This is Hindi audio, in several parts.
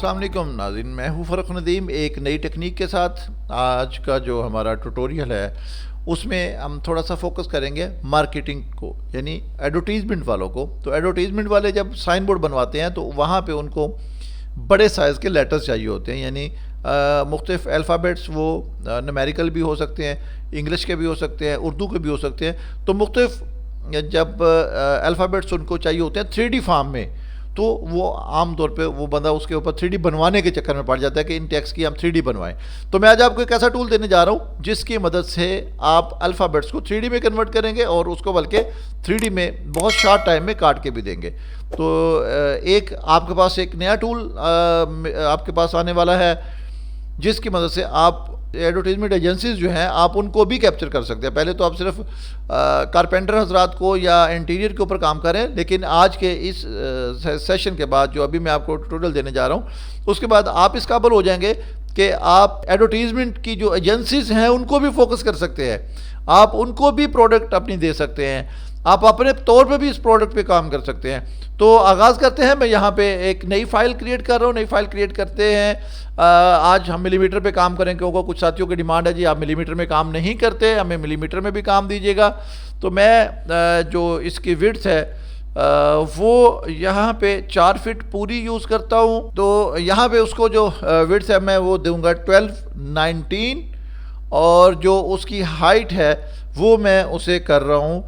अस्सलाम वालेकुम नाज़रीन, मैं हूँ फ़र्रुख नदीम एक नई टेक्निक के साथ। आज का जो हमारा ट्यूटोरियल है उसमें हम थोड़ा सा फोकस करेंगे मार्केटिंग को, यानी एडवर्टीज़मेंट वालों को। तो एडवर्टीज़मेंट वाले जब साइन बोर्ड बनवाते हैं तो वहाँ पे उनको बड़े साइज़ के लेटर्स चाहिए होते हैं, यानी मुख्तलिफ अल्फ़ाबेट्स, वो न्यूमेरिकल भी हो सकते हैं, इंग्लिश के भी हो सकते हैं, उर्दू के भी हो सकते हैं। तो मुख्तलिफ जब अल्फ़ाबेट्स उनको चाहिए होते हैं 3D फॉर्म में, तो वो आम तौर पे वो बंदा उसके ऊपर 3D बनवाने के चक्कर में पड़ जाता है कि इन टेक्स्ट की हम 3D बनवाएं। तो मैं आज आपको एक ऐसा टूल देने जा रहा हूँ जिसकी मदद से आप अल्फ़ाबेट्स को 3D में कन्वर्ट करेंगे और उसको बल्कि 3D में बहुत शॉर्ट टाइम में काट के भी देंगे। तो एक आपके पास एक नया टूल आपके पास आने वाला है जिसकी मदद से आप एडवर्टीजमेंट एजेंसीज जो हैं आप उनको भी कैप्चर कर सकते हैं। पहले तो आप सिर्फ कारपेंटर हजरात को या इंटीरियर के ऊपर काम करें, लेकिन आज के इस सेशन के बाद जो अभी मैं आपको ट्यूटोरियल देने जा रहा हूं, उसके बाद आप इस काबिल हो जाएंगे कि आप एडवर्टीजमेंट की जो एजेंसीज हैं उनको भी फोकस कर सकते हैं, आप उनको भी प्रोडक्ट अपनी दे सकते हैं, आप अपने तौर पे भी इस प्रोडक्ट पे काम कर सकते हैं। तो आगाज़ करते हैं। मैं यहाँ पे एक नई फाइल क्रिएट कर रहा हूँ। नई फाइल क्रिएट करते हैं। आज हम मिलीमीटर पे काम करें क्योंकि कुछ साथियों की डिमांड है जी आप मिलीमीटर में काम नहीं करते, हमें मिलीमीटर में भी काम दीजिएगा। तो मैं जो इसकी विड्थ है वो यहाँ पे 4 फीट पूरी यूज़ करता हूँ। तो यहाँ पे उसको जो विड्थ है मैं वो दूंगा 1219 और जो उसकी हाइट है वो मैं उसे कर रहा हूँ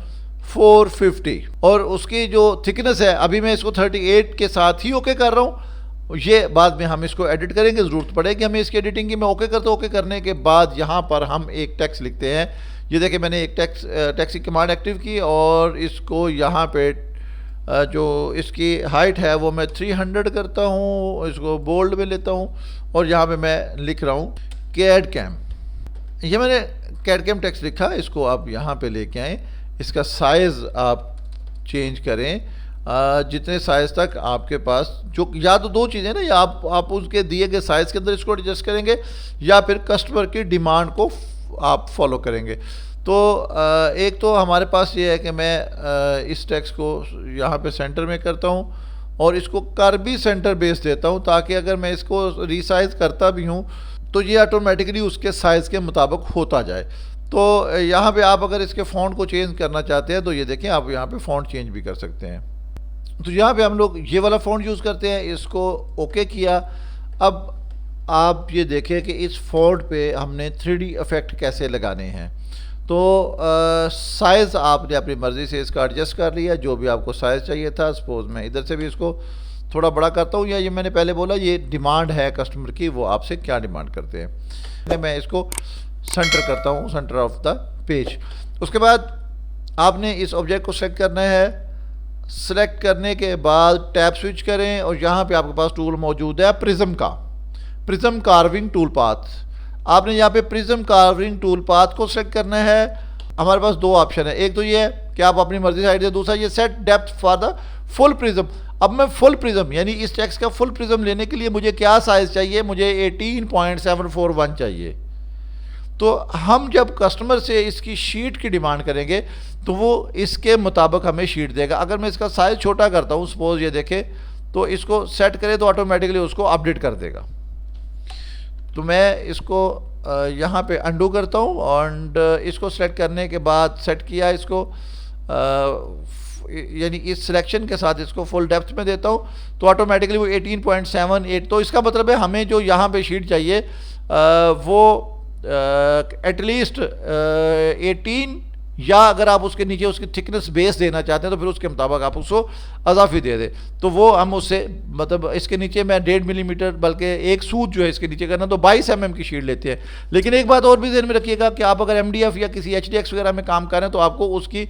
450 और उसकी जो थिकनेस है अभी मैं इसको 38 के साथ ही ओके कर रहा हूँ। ये बाद में हम इसको एडिट करेंगे, ज़रूरत पड़ेगी हमें इसकी एडिटिंग की। मैं ओके करने के बाद यहाँ पर हम एक टेक्स्ट लिखते हैं। ये देखिए मैंने एक टेक्स्ट की कमांड एक्टिव की और इसको यहाँ पे जो इसकी हाइट है वो मैं 300 करता हूँ, इसको बोल्ड में लेता हूँ और यहाँ पे मैं लिख रहा हूँ कैड कैम। ये मैंने कैड कैम टेक्स्ट लिखा, इसको आप यहाँ पे लेके आएँ। इसका साइज़ आप चेंज करें जितने साइज़ तक आपके पास, जो या तो दो चीज़ें ना, या आप उसके दिए गए साइज़ के अंदर इसको एडजस्ट करेंगे या फिर कस्टमर की डिमांड को आप फॉलो करेंगे। तो एक तो हमारे पास ये है कि मैं इस टेक्स्ट को यहाँ पे सेंटर में करता हूँ और इसको कर भी सेंटर बेस देता हूँ ताकि अगर मैं इसको रीसाइज करता भी हूँ तो ये ऑटोमेटिकली उसके साइज़ के मुताबिक होता जाए। तो यहाँ पे आप अगर इसके फ़ॉन्ट को चेंज करना चाहते हैं तो ये देखें आप यहाँ पे फ़ॉन्ट चेंज भी कर सकते हैं। तो यहाँ पे हम लोग ये वाला फ़ॉन्ट यूज़ करते हैं, इसको ओके किया। अब आप ये देखें कि इस फ़ॉन्ट पे हमने 3D इफ़ेक्ट कैसे लगाने हैं। तो साइज़ आपने अपनी मर्ज़ी से इसका एडजस्ट कर लिया, जो भी आपको साइज़ चाहिए था। सपोज़ मैं इधर से भी इसको थोड़ा बड़ा करता हूँ, या ये मैंने पहले बोला ये डिमांड है कस्टमर की, वो आपसे क्या डिमांड करते हैं। मैं इसको सेंटर करता हूँ, सेंटर ऑफ द पेज। उसके बाद आपने इस ऑब्जेक्ट को सेलेक्ट करना है। सेलेक्ट करने के बाद टैब स्विच करें और यहाँ पे आपके पास टूल मौजूद है प्रिज्म का, प्रिज्म कार्विंग टूल पाथ। आपने यहाँ पे प्रिज्म कार्विंग टूल पाथ को सेलेक्ट करना है। हमारे पास दो ऑप्शन है, एक तो ये है कि आप अपनी मर्जी साइड से, दूसरा ये set depth for the full prism. अब मैं फुल प्रिज्म यानी इस टेक्स्ट का फुल प्रिज्म लेने के लिए मुझे क्या साइज़ चाहिए, मुझे 18.741 चाहिए। तो हम जब कस्टमर से इसकी शीट की डिमांड करेंगे तो वो इसके मुताबिक हमें शीट देगा। अगर मैं इसका साइज़ छोटा करता हूँ, सपोज ये देखें, तो इसको सेट करें तो ऑटोमेटिकली उसको अपडेट कर देगा। तो मैं इसको यहाँ पे अंडू करता हूँ और इसको सेलेक्ट करने के बाद सेट किया इसको, यानी इस सिलेक्शन के साथ इसको फुल डेप्थ में देता हूँ तो ऑटोमेटिकली वो 18.78। तो इसका मतलब है हमें जो यहाँ पे शीट चाहिए वो एटलीस्ट 18, या अगर आप उसके नीचे उसकी थिकनेस बेस देना चाहते हैं तो फिर उसके मुताबिक आप उसको अजाफी दे दें। तो वो हम उससे मतलब इसके नीचे मैं 1.5 मिलीमीटर, बल्कि एक सूद जो है इसके नीचे करना, तो 22 mm की शीट लेते हैं। लेकिन एक बात और भी ध्यान में रखिएगा कि आप अगर MDF या किसी HDX वगैरह में काम कर रहे हैं तो आपको उसकी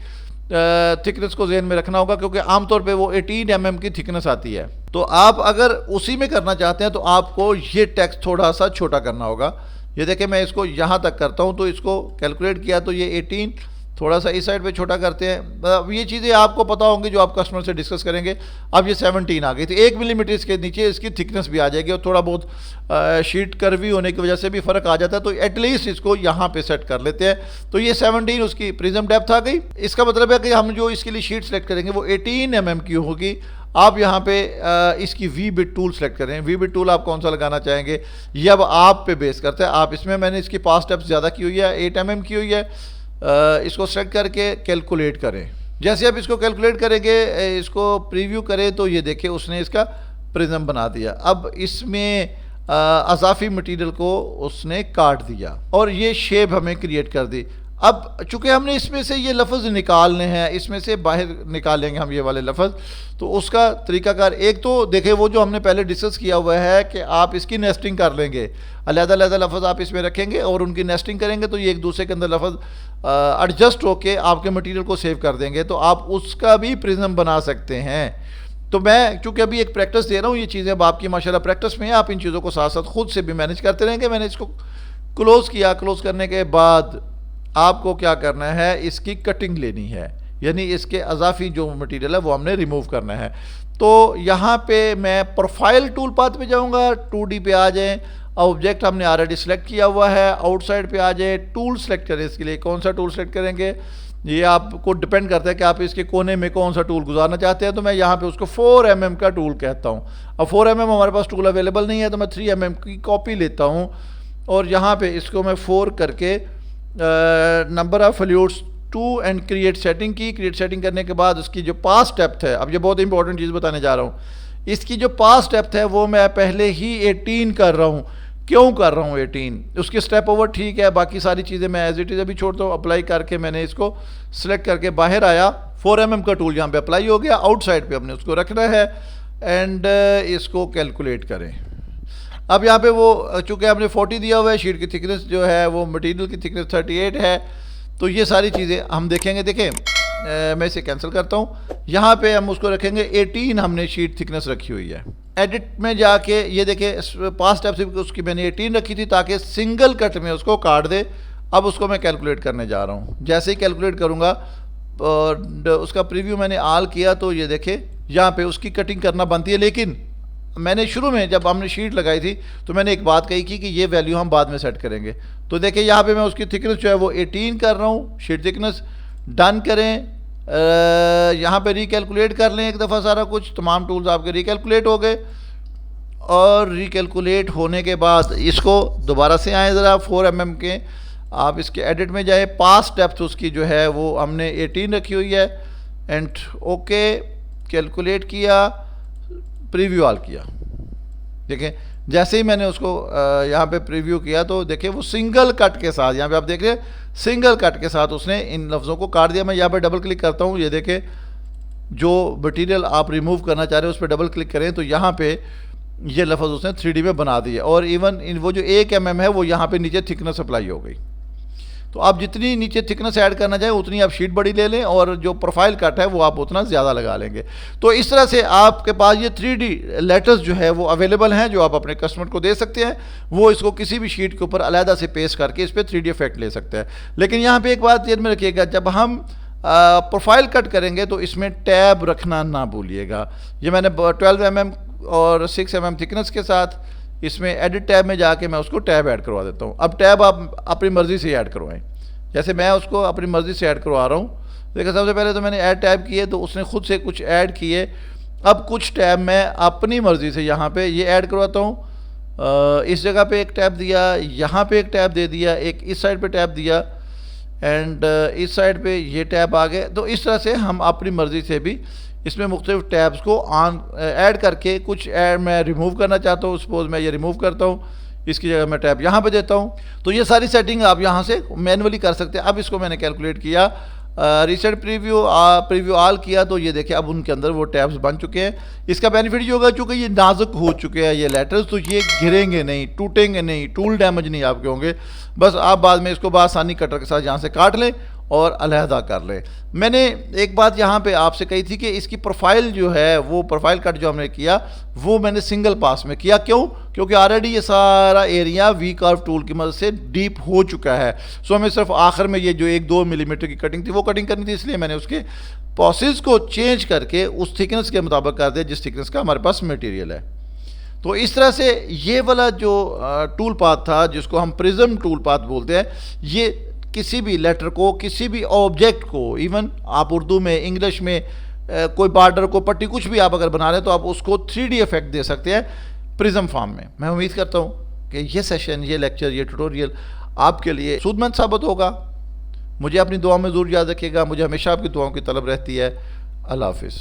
थिकनेस को ज़हन में रखना होगा, क्योंकि आमतौर पे वो 18 mm की थिकनेस आती है। तो आप अगर उसी में करना चाहते हैं तो आपको ये टेक्स्ट थोड़ा सा छोटा करना होगा। ये देखें मैं इसको यहाँ तक करता हूँ तो इसको कैलकुलेट किया तो ये 18, थोड़ा सा इस साइड पे छोटा करते हैं। अब ये चीज़ें आपको पता होंगी जो आप कस्टमर से डिस्कस करेंगे। अब ये 17 आ गई थी, 1 मिलीमीटर इसके नीचे इसकी थिकनेस भी आ जाएगी और थोड़ा बहुत शीट कर्वी होने की वजह से भी फ़र्क आ जाता है। तो एटलीस्ट इसको यहाँ पे सेट कर लेते हैं। तो ये 17 उसकी प्रिज्म डेप्थ आ गई। इसका मतलब है कि हम जो इसके लिए शीट सेलेक्ट करेंगे वो 18 mm की होगी आप यहाँ पे इसकी वी बिट टूल सेलेक्ट करें। वी बिट टूल आप कौन सा लगाना चाहेंगे ये अब आप पे बेस करते हैं। आप इसमें मैंने इसकी पास स्टेप्स ज़्यादा की हुई है, 8 mm की हुई है। इसको सेलेक्ट करके कैलकुलेट करें। जैसे आप इसको कैलकुलेट करेंगे, इसको प्रीव्यू करें तो ये देखिए उसने इसका प्रिज्म बना दिया। अब इसमें अजाफी मटेरियल को उसने काट दिया और ये शेप हमें क्रिएट कर दी। अब चूंकि हमने इसमें से ये लफ्ज़ निकालने हैं, इसमें से बाहर निकालेंगे हम ये वाले लफ्ज़, तो उसका तरीकाकार एक तो देखें वो जो हमने पहले डिस्कस किया हुआ है कि आप इसकी नेस्टिंग कर लेंगे, अलग-अलग लफ्ज़ आप इसमें रखेंगे और उनकी नेस्टिंग करेंगे तो ये एक दूसरे के अंदर लफ्ज़ एडजस्ट होके आपके मटेरियल को सेव कर देंगे, तो आप उसका भी प्रिज्म बना सकते हैं। तो मैं चूंकि अभी एक प्रैक्टिस दे रहा हूँ, ये चीज़ें अब आपकी माशाल्लाह प्रैक्टिस में है, आप इन चीज़ों को साथ साथ खुद से भी मैनेज करते रहेंगे। मैंने इसको क्लोज़ किया। क्लोज़ करने के बाद आपको क्या करना है, इसकी कटिंग लेनी है, यानी इसके अजाफी जो मटेरियल है वो हमने रिमूव करना है। तो यहाँ पे मैं प्रोफाइल टूल पाथ पे जाऊँगा, 2D पे आ जाएँ, ऑब्जेक्ट हमने ऑलरेडी सेलेक्ट किया हुआ है, आउटसाइड पे आ जाए, टूल सेलेक्ट करें। इसके लिए कौन सा टूल सेलेक्ट करेंगे ये आपको डिपेंड करता है कि आप इसके कोने में कौन सा टूल गुजारना चाहते हैं। तो मैं यहाँ पे उसको 4 mm का टूल कहता हूँ। अब 4 mm हमारे पास टूल अवेलेबल नहीं है तो मैं 3 mm की कॉपी लेता हूँ और यहाँ पे इसको मैं 4 करके number of fluids 2 and create setting की। क्रिएट सेटिंग करने के बाद उसकी जो पास डेप्थ है, अब ये बहुत इंपॉर्टेंट चीज़ बताने जा रहा हूँ, इसकी जो पास डेप्थ है वो मैं पहले ही 18 कर रहा हूँ। क्यों कर रहा हूँ 18? उसकी स्टेप ओवर ठीक है, बाकी सारी चीज़ें मैं एज इट इज़ अभी छोड़ता हूँ। अप्लाई करके मैंने इसको सिलेक्ट करके बाहर आया, 4 mm का टूल यहाँ पे अप्लाई हो गया। आउटसाइड पे हमने उसको रखना है एंड इसको कैलकुलेट करें। अब यहाँ पे वो चूँकि आपने 40 दिया हुआ है, शीट की थिकनेस जो है वो मटेरियल की थिकनेस 38 है, तो ये सारी चीज़ें हम देखेंगे। देखें मैं इसे कैंसिल करता हूँ। यहाँ पे हम उसको रखेंगे 18 हमने शीट थिकनेस रखी हुई है। एडिट में जाके ये देखें पास स्टेप से उसकी मैंने 18 रखी थी ताकि सिंगल कट में उसको काट दे। अब उसको मैं कैलकुलेट करने जा रहा हूँ। जैसे ही कैलकुलेट करूँगा और उसका प्रीव्यू मैंने ऑल किया तो ये देखें यहाँ पे उसकी कटिंग करना बनती है। लेकिन मैंने शुरू में जब हमने शीट लगाई थी तो मैंने एक बात कही कि ये वैल्यू हम बाद में सेट करेंगे। तो देखिए यहाँ पे मैं उसकी थिकनेस जो है वो 18 कर रहा हूँ, शीट थिकनेस। डन करें, यहाँ पे रिकैलकुलेट कर लें एक दफ़ा सारा कुछ, तमाम टूल्स आपके रिकैलकुलेट हो गए। और रिकैलकुलेट होने के बाद इसको दोबारा से आए ज़रा 4 mm के, आप इसके एडिट में जाए, पास डेप्थ उसकी जो है वो हमने 18 रखी हुई है एंड ओके कैलकुलेट किया, प्रीव्यू ऑल किया। देखें जैसे ही मैंने उसको यहाँ पे प्रीव्यू किया तो देखें वो सिंगल कट के साथ, यहाँ पे आप देख रहे हैं सिंगल कट के साथ उसने इन लफ्ज़ों को काट दिया। मैं यहाँ पे डबल क्लिक करता हूँ, ये देखें जो मटेरियल आप रिमूव करना चाह रहे हैं उस पर डबल क्लिक करें तो यहाँ पे ये लफ्ज़ उसने 3D में बना दिया और इवन वो जो 1 mm है वो यहाँ पे नीचे थिकनेस अप्लाई हो गई। तो आप जितनी नीचे थिकनेस ऐड करना चाहें उतनी आप शीट बड़ी ले लें और जो प्रोफाइल कट है वो आप उतना ज़्यादा लगा लेंगे। तो इस तरह से आपके पास ये 3D लेटर्स जो है वो अवेलेबल हैं जो आप अपने कस्टमर को दे सकते हैं। वो इसको किसी भी शीट के ऊपर अलहदा से पेस्ट करके इस पर 3D इफेक्ट ले सकते हैं। लेकिन यहाँ पर एक बात ध्यान में रखिएगा, जब हम प्रोफाइल कट करेंगे तो इसमें टैब रखना ना भूलिएगा। ये मैंने 12 mm और 6 mm थिकनेस के साथ इसमें एडिट टैब में जाके मैं उसको टैब ऐड करवा देता हूँ। अब टैब आप अपनी मर्ज़ी से ऐड करवाएं, जैसे मैं उसको अपनी मर्ज़ी से ऐड करवा रहा हूँ। देखिए सबसे पहले तो मैंने ऐड टैब किए तो उसने खुद से कुछ ऐड किए। अब कुछ टैब मैं अपनी मर्ज़ी से यहाँ पे ये ऐड करवाता हूँ। इस जगह पे एक टैब दिया, यहाँ पे एक टैब दे दिया, एक इस साइड पे टैब दिया एंड इस साइड पे ये टैब आ गए। तो इस तरह से हम अपनी मर्ज़ी से भी इसमें मुख्तलिफ टैब्स को ऑन ऐड करके कुछ ऐड मैं रिमूव करना चाहता हूँ, सपोज मैं ये रिमूव करता हूँ, इसकी जगह मैं टैब यहाँ पे देता हूँ। तो ये सारी सेटिंग आप यहाँ से मैनुअली कर सकते हैं। अब इसको मैंने कैलकुलेट किया, रिसेंट प्रीव्यू ऑल किया तो ये देखिए अब उनके अंदर वो टैब्स बन चुके हैं। इसका बेनिफिट ये होगा चूँकि ये नाजुक हो चुके हैं ये लेटर्स, तो ये गिरेंगे नहीं, टूटेंगे नहीं, टूल डैमेज नहीं आपके होंगे। बस आप बाद में इसको आसानी कटर के साथ यहाँ से काट लें और अलहदा कर लें। मैंने एक बात यहाँ पे आपसे कही थी कि इसकी प्रोफाइल जो है वो प्रोफाइल कट जो हमने किया वो मैंने सिंगल पास में किया। क्यों? क्योंकि ऑलरेडी ये सारा एरिया वी कर्व टूल की मदद से डीप हो चुका है। सो हमें सिर्फ आखिर में ये जो 1-2 मिलीमीटर की कटिंग थी वो कटिंग करनी थी, इसलिए मैंने उसके प्रोसेस को चेंज करके उस थिकनेस के मुताबिक कर दिया जिस थिकनेस का हमारे पास मटीरियल है। तो इस तरह से ये वाला जो टूल पाथ था जिसको हम प्रिज्म टूल पाथ बोलते हैं, ये किसी भी लेटर को, किसी भी ऑब्जेक्ट को, इवन आप उर्दू में, इंग्लिश में कोई बॉर्डर को पट्टी कुछ भी आप अगर बना रहे हैं तो आप उसको 3D इफेक्ट दे सकते हैं प्रिज्म फॉर्म में। मैं उम्मीद करता हूँ कि ये सेशन, ये लेक्चर, ये ट्यूटोरियल आपके लिए सूदमंद साबित होगा। मुझे अपनी दुआ में ज़रूर याद रखिएगा। मुझे हमेशा आपकी दुआओं की तलब रहती है। अल्लाह हाफिज़।